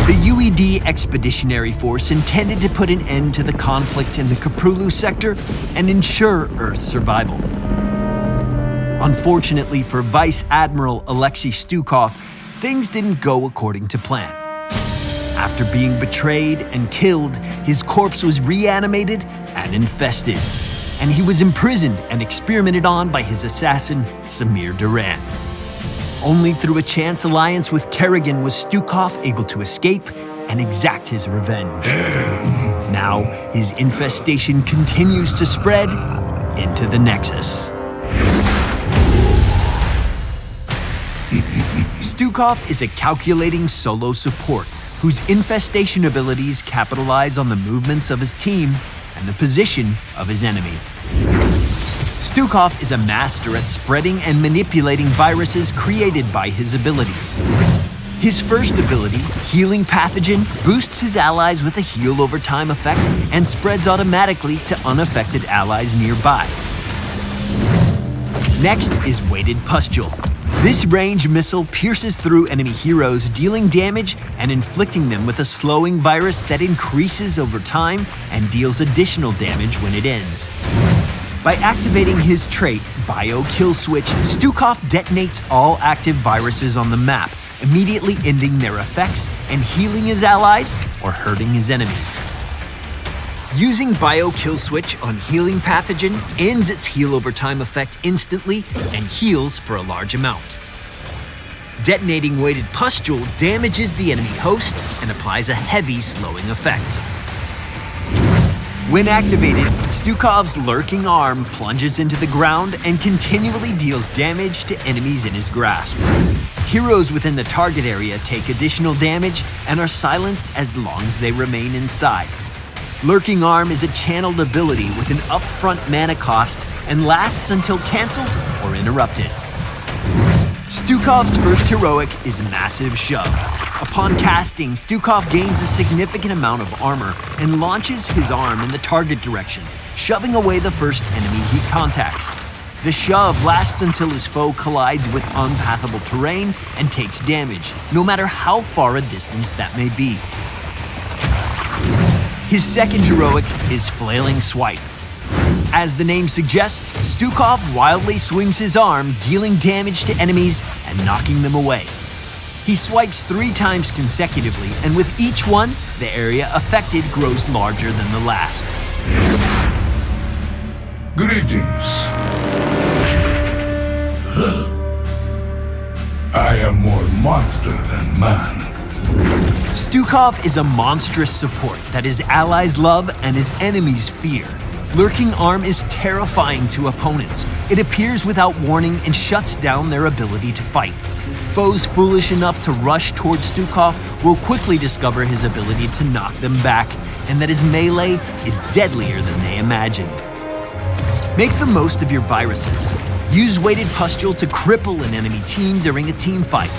The UED Expeditionary Force intended to put an end to the conflict in the Kaprulu sector and ensure Earth's survival. Unfortunately for Vice Admiral Alexei Stukov, things didn't go according to plan. After being betrayed and killed, his corpse was reanimated and infested, and he was imprisoned and experimented on by his assassin, Samir Duran. Only through a chance alliance with Kerrigan was Stukov able to escape and exact his revenge. Now, his infestation continues to spread into the Nexus. Stukov is a calculating solo support whose infestation abilities capitalize on the movements of his team and the position of his enemy. Stukov is a master at spreading and manipulating viruses created by his abilities. His first ability, Healing Pathogen, boosts his allies with a heal over time effect and spreads automatically to unaffected allies nearby. Next is Weighted Pustule. This range missile pierces through enemy heroes, dealing damage and inflicting them with a slowing virus that increases over time and deals additional damage when it ends. By activating his trait, Bio Kill Switch, Stukov detonates all active viruses on the map, immediately ending their effects and healing his allies or hurting his enemies. Using Bio Kill Switch on Healing Pathogen ends its heal over time effect instantly and heals for a large amount. Detonating Weighted Pustule damages the enemy host and applies a heavy slowing effect. When activated, Stukov's lurking arm plunges into the ground and continually deals damage to enemies in his grasp. Heroes within the target area take additional damage and are silenced as long as they remain inside. Lurking Arm is a channeled ability with an upfront mana cost and lasts until cancelled or interrupted. Stukov's first heroic is Massive Shove. Upon casting, Stukov gains a significant amount of armor and launches his arm in the target direction, shoving away the first enemy he contacts. The shove lasts until his foe collides with unpathable terrain and takes damage, no matter how far a distance that may be. His second heroic is Flailing Swipe. As the name suggests, Stukov wildly swings his arm, dealing damage to enemies and knocking them away. He swipes 3 times consecutively, and with each one, the area affected grows larger than the last. Greetings. I am more monster than man. Stukov is a monstrous support that his allies love and his enemies fear. Lurking Arm is terrifying to opponents. It appears without warning and shuts down their ability to fight. Foes foolish enough to rush towards Stukov will quickly discover his ability to knock them back, and that his melee is deadlier than they imagined. Make the most of your viruses. Use Weighted Pustule to cripple an enemy team during a team fight.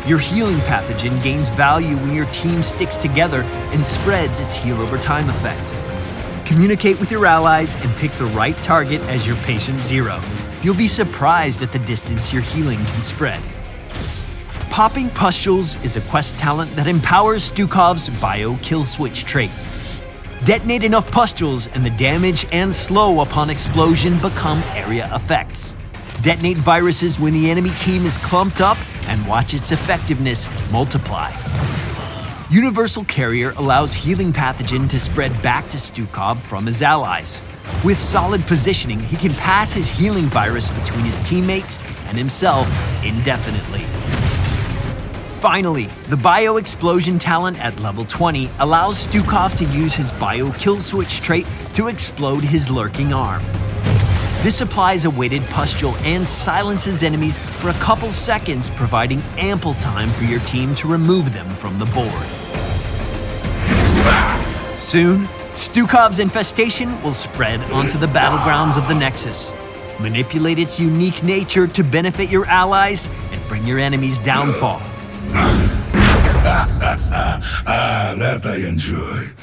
Your Healing Pathogen gains value when your team sticks together and spreads its heal over time effect. Communicate with your allies and pick the right target as your patient zero. You'll be surprised at the distance your healing can spread. Popping Pustules is a quest talent that empowers Stukov's Bio Kill Switch trait. Detonate enough pustules and the damage and slow upon explosion become area effects. Detonate viruses when the enemy team is clumped up and watch its effectiveness multiply. Universal Carrier allows Healing Pathogen to spread back to Stukov from his allies. With solid positioning, he can pass his healing virus between his teammates and himself indefinitely. Finally, the Bio Explosion talent at level 20 allows Stukov to use his Bio Kill Switch trait to explode his Lurking Arm. This applies a Weighted Pustule and silences enemies for a couple seconds, providing ample time for your team to remove them from the board. Soon, Stukov's infestation will spread onto the battlegrounds of the Nexus. Manipulate its unique nature to benefit your allies and bring your enemies' downfall. That I enjoyed.